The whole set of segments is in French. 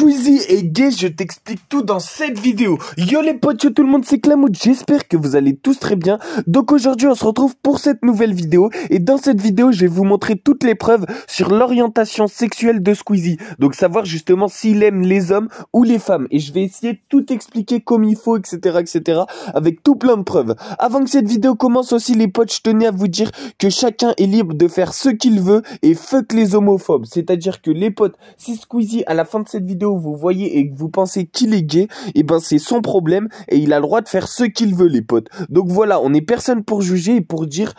Squeezie est gay, je t'explique tout dans cette vidéo. Yo les potes, yo tout le monde, c'est Clamoud, j'espère que vous allez tous très bien. Donc aujourd'hui on se retrouve pour cette nouvelle vidéo. Et dans cette vidéo je vais vous montrer toutes les preuves sur l'orientation sexuelle de Squeezie. Donc savoir justement s'il aime les hommes ou les femmes. Et je vais essayer de tout expliquer comme il faut, etc. avec tout plein de preuves. Avant que cette vidéo commence aussi les potes, je tenais à vous dire que chacun est libre de faire ce qu'il veut et fuck les homophobes. C'est-à-dire que les potes, si Squeezie à la fin de cette vidéo vous voyez et que vous pensez qu'il est gay, et ben c'est son problème et il a le droit de faire ce qu'il veut les potes. Donc voilà, on n'est personne pour juger et pour dire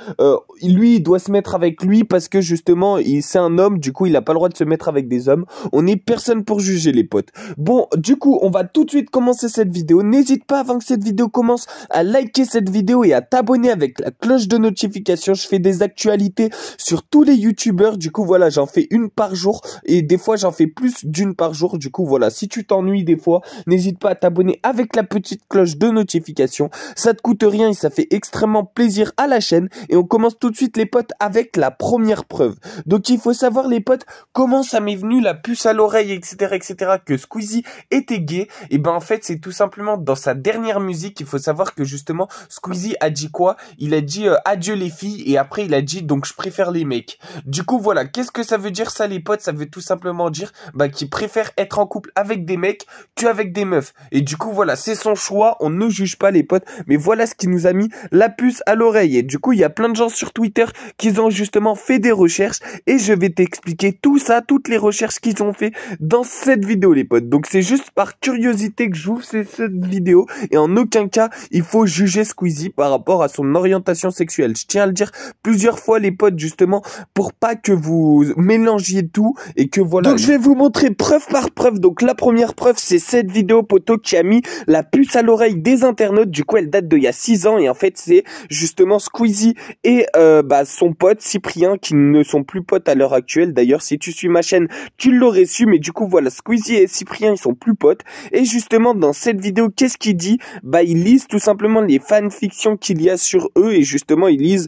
lui il doit se mettre avec lui parce que justement c'est un homme, du coup il a pas le droit de se mettre avec des hommes. On n'est personne pour juger les potes. Bon, du coup on va tout de suite commencer cette vidéo. N'hésite pas avant que cette vidéo commence à liker cette vidéo et à t'abonner avec la cloche de notification. Je fais des actualités sur tous les youtubeurs, du coup voilà, j'en fais une par jour et des fois j'en fais plus d'une par jour. Du coup voilà, si tu t'ennuies des fois, n'hésite pas à t'abonner avec la petite cloche de notification. Ça te coûte rien et ça fait extrêmement plaisir à la chaîne. Et on commence tout de suite les potes avec la première preuve. Donc il faut savoir les potes comment ça m'est venu la puce à l'oreille, etc. que Squeezie était gay. Et ben en fait c'est tout simplement dans sa dernière musique. Il faut savoir que justement Squeezie a dit quoi? Il a dit adieu les filles et après il a dit donc je préfère les mecs. Du coup voilà, qu'est-ce que ça veut dire ça les potes? Ça veut tout simplement dire qu'il préfère être en couple avec des mecs qu'avec des meufs. Et du coup voilà, c'est son choix, on ne juge pas les potes, mais voilà ce qui nous a mis la puce à l'oreille. Et du coup il y a plein de gens sur Twitter qui ont justement fait des recherches et je vais t'expliquer tout ça, toutes les recherches qu'ils ont fait dans cette vidéo les potes. Donc c'est juste par curiosité que j'ouvre cette vidéo et en aucun cas il faut juger Squeezie par rapport à son orientation sexuelle. Je tiens à le dire plusieurs fois les potes justement pour pas que vous mélangiez tout et que voilà. Donc je vais vous montrer preuve par preuve. Donc la première preuve c'est cette vidéo poteau qui a mis la puce à l'oreille des internautes. Du coup elle date d'il y a 6 ans et en fait c'est justement Squeezie et son pote Cyprien qui ne sont plus potes à l'heure actuelle. D'ailleurs si tu suis ma chaîne tu l'aurais su, mais du coup voilà, Squeezie et Cyprien ils sont plus potes. Et justement dans cette vidéo qu'est-ce qu'il dit? Ils lisent tout simplement les fanfictions qu'il y a sur eux et justement ils lisent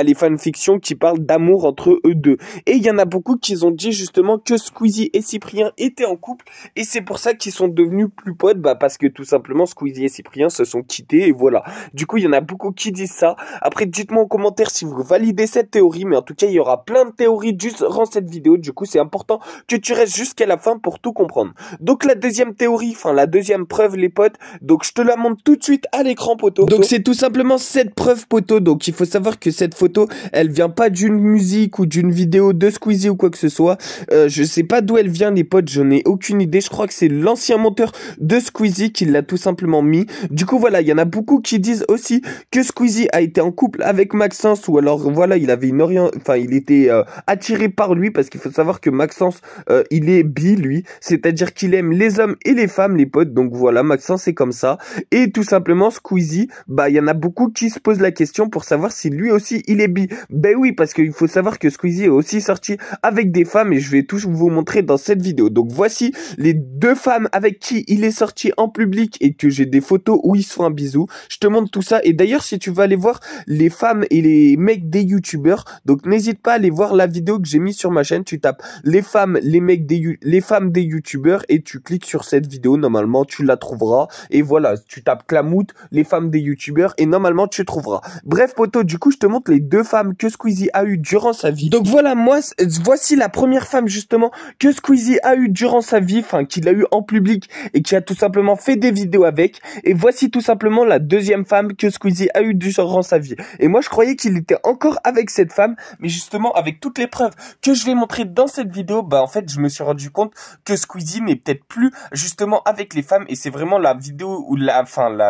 les fanfictions qui parlent d'amour entre eux deux. Et il y en a beaucoup qui ont dit justement que Squeezie et Cyprien étaient en couple et c'est pour ça qu'ils sont devenus plus potes, parce que tout simplement Squeezie et Cyprien se sont quittés et voilà. Du coup il y en a beaucoup qui disent ça. Après dites-moi en commentaire si vous validez cette théorie, mais en tout cas il y aura plein de théories durant cette vidéo. Du coup c'est important que tu restes jusqu'à la fin pour tout comprendre. Donc la deuxième théorie, la deuxième preuve les potes, donc je te la montre tout de suite à l'écran poteau. Donc c'est tout simplement cette preuve poteau. Donc il faut savoir que cette photo elle vient pas d'une musique ou d'une vidéo de Squeezie ou quoi que ce soit. Je sais pas d'où elle vient les potes, j'en ai aucune idée. Je crois que c'est l'ancien monteur de Squeezie qui l'a tout simplement mis. Du coup voilà, il y en a beaucoup qui disent aussi que Squeezie a été en couple avec Maxence ou alors voilà, il avait il était attiré par lui parce qu'il faut savoir que Maxence il est bi lui, c'est-à-dire qu'il aime les hommes et les femmes les potes. Donc voilà, Maxence c'est comme ça. Et tout simplement Squeezie, il y en a beaucoup qui se posent la question pour savoir si lui aussi il est bi. Ben oui, parce qu'il faut savoir que Squeezie est aussi sorti avec des femmes et je vais tout vous montrer dans cette vidéo. Donc voici les deux femmes avec qui il est sorti en public et que j'ai des photos où ils se font un bisou. Je te montre tout ça et d'ailleurs si tu veux aller voir les femmes et les mecs des youtubeurs, donc n'hésite pas à aller voir la vidéo que j'ai mis sur ma chaîne. Tu tapes les femmes, les femmes des youtubeurs et tu cliques sur cette vidéo. Normalement tu la trouveras et voilà, tu tapes Clamout, les femmes des youtubeurs et normalement tu trouveras. Bref poto, du coup je te montre les deux femmes que Squeezie a eu durant sa vie. Donc voilà, voici la première femme justement que Squeezie a eu durant sa vie, qu'il a eu en public et qui a tout simplement fait des vidéos avec. Et voici tout simplement la deuxième femme que Squeezie a eu durant sa vie. Et moi je croyais qu'il était encore avec cette femme, mais justement avec toutes les preuves que je vais montrer dans cette vidéo, en fait je me suis rendu compte que Squeezie n'est peut-être plus justement avec les femmes et c'est vraiment la vidéo ou la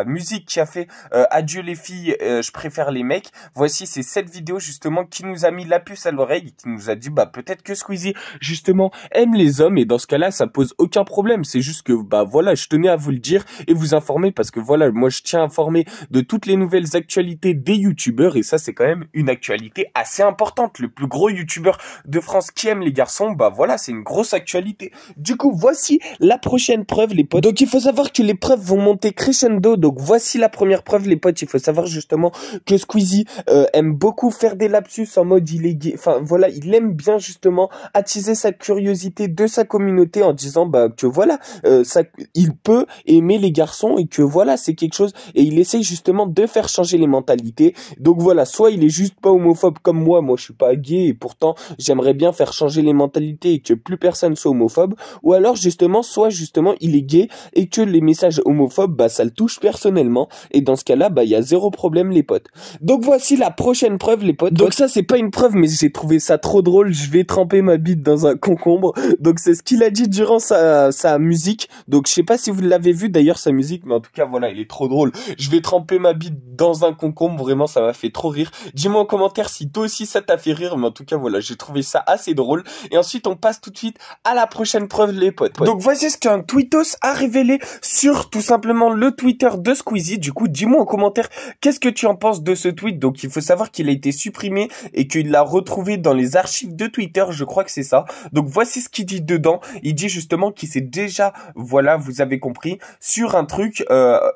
musique qui a fait adieu les filles, je préfère les mecs. Voici c'est cette vidéo justement qui nous a mis la puce à l'oreille et qui nous a dit peut-être que Squeezie justement aime les hommes et dans ce cas-là ça pose aucun problème. C'est juste que voilà, je tenais à vous le dire et vous informer parce que voilà, moi je tiens à informer de toutes les nouvelles actualités des youtubeurs et ça c'est quand même une actualité assez importante. Le plus gros youtubeur de France qui aime les garçons, voilà, c'est une grosse actualité. Du coup voici la prochaine preuve les potes. Donc il faut savoir que les preuves vont monter crescendo. Donc voici la première preuve les potes. Il faut savoir justement que Squeezie aime beaucoup faire des lapsus en mode il est gay. Voilà, il aime bien justement attiser sa curiosité de sa communauté en disant bah que voilà, ça, il peut aimer les garçons et que voilà, c'est quelque chose, et il essaye justement de faire changer les mentalités. Donc voilà, soit il est juste pas homophobe comme moi je suis pas gay et pourtant j'aimerais bien faire changer les mentalités et que plus personne soit homophobe, ou alors justement, soit justement il est gay et que les messages homophobes, bah ça le touche personnellement, et dans ce cas-là, bah il y a zéro problème les potes. Donc voici la prochaine preuve les potes. Donc ça c'est pas une preuve, mais j'ai trouvé ça trop drôle, je vais tremper ma bite dans un concombre. Donc c'est ce qu'il a dit durant sa musique. Donc je sais pas si vous l'avez vu d'ailleurs sa musique, mais en tout cas voilà, il est trop drôle. Je vais tremper ma bite dans un concombre, vraiment ça m'a fait trop rire. Dis-moi en commentaire si toi aussi ça t'a fait rire, mais en tout cas voilà, j'ai trouvé ça assez drôle. Et ensuite on passe tout de suite à la prochaine preuve les potes. Donc voici ce qu'un tweetos a révélé sur tout simplement le Twitter de Squeezie. Du coup dis-moi en commentaire qu'est-ce que tu en penses de ce tweet. Donc il faut savoir qu'il a été supprimé et qu'il l'a retrouvé dans les archives de Twitter, je crois que c'est ça. Donc voici ce qu'il dit dedans. Il dit justement qu'il s'est déjà, voilà, vous avez compris, sur un truc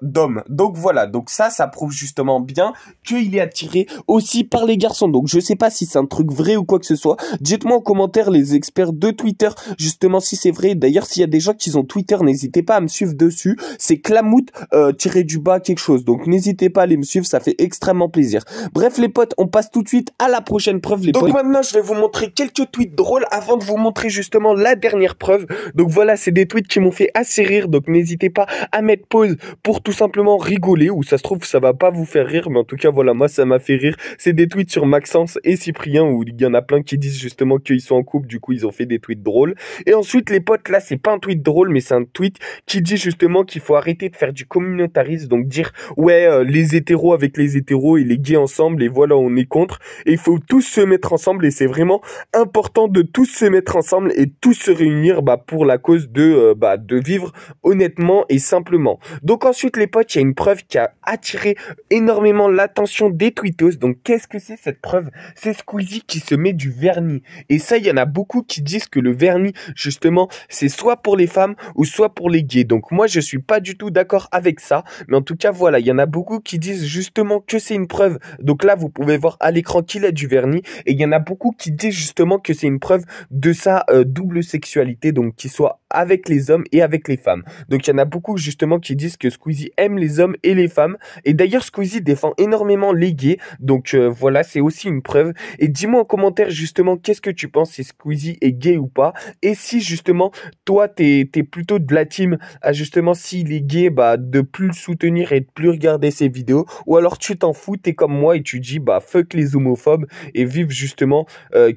d'homme. Donc voilà, donc ça prouve justement bien qu'il est attiré aussi par les garçons. Donc je sais pas si c'est un truc vrai ou quoi que ce soit. Dites-moi en commentaire les experts de Twitter justement si c'est vrai. D'ailleurs s'il y a des gens qui ont Twitter, n'hésitez pas à me suivre dessus. C'est Clamout tiré du bas quelque chose. Donc n'hésitez pas à aller me suivre, ça fait extrêmement plaisir. Bref les potes, on passe tout de suite à la prochaine preuve les potes. Donc maintenant je vais vous montrer quelques tweets drôles avant de vous montrer justement la dernière preuve. Donc voilà, c'est des tweets qui m'ont fait assez rire. Donc n'hésitez pas à mettre pause pour tout simplement rigoler, ou ça se trouve ça va pas vous faire rire, mais en tout cas voilà, moi ça m'a fait rire. C'est des tweets sur Maxence et Cyprien où il y en a plein qui disent justement qu'ils sont en couple, du coup ils ont fait des tweets drôles. Et ensuite les potes, là c'est pas un tweet drôle mais c'est un tweet qui dit justement qu'il faut arrêter de faire du communautarisme, donc dire ouais les hétéros avec les hétéros et les gays ensemble et voilà on est contre, et il faut tous se mettre ensemble, et c'est vraiment important de tous se mettre ensemble et tous se réunir pour la cause de vivre honnêtement et simplement. Donc ensuite les potes, il y a une preuve qui a attiré énormément l'attention des tweetos. Donc qu'est-ce que c'est cette preuve? C'est Squeezie qui se met du vernis. Et ça, il y en a beaucoup qui disent que le vernis, justement, c'est soit pour les femmes ou soit pour les gays. Donc moi, je suis pas du tout d'accord avec ça. Mais en tout cas, voilà, il y en a beaucoup qui disent justement que c'est une preuve. Donc là, vous pouvez voir à l'écran qu'il a du vernis. Et il y en a beaucoup qui disent justement que c'est une preuve de sa double sexualité. Donc qu'il soit avec les hommes et avec les femmes. Donc il y en a beaucoup justement qui disent que Squeezie aime les hommes et les femmes. Et d'ailleurs Squeezie défend énormément les gays. Donc voilà, c'est aussi une preuve. Et dis-moi en commentaire justement qu'est-ce que tu penses, si Squeezie est gay ou pas. Et si justement toi t'es plutôt de la team à justement s'il est gay, de plus le soutenir et de plus regarder ses vidéos. Ou alors tu t'en fous, t'es comme moi et tu dis fuck les homophobes et vive justement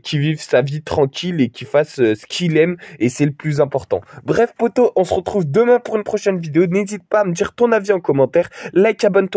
qui vive sa vie tranquille et qui fasse ce qu'il aime, et c'est le plus important. Bref poto, on se retrouve demain pour une prochaine vidéo. N'hésite pas à me dire ton avis en commentaire, like, abonne-toi.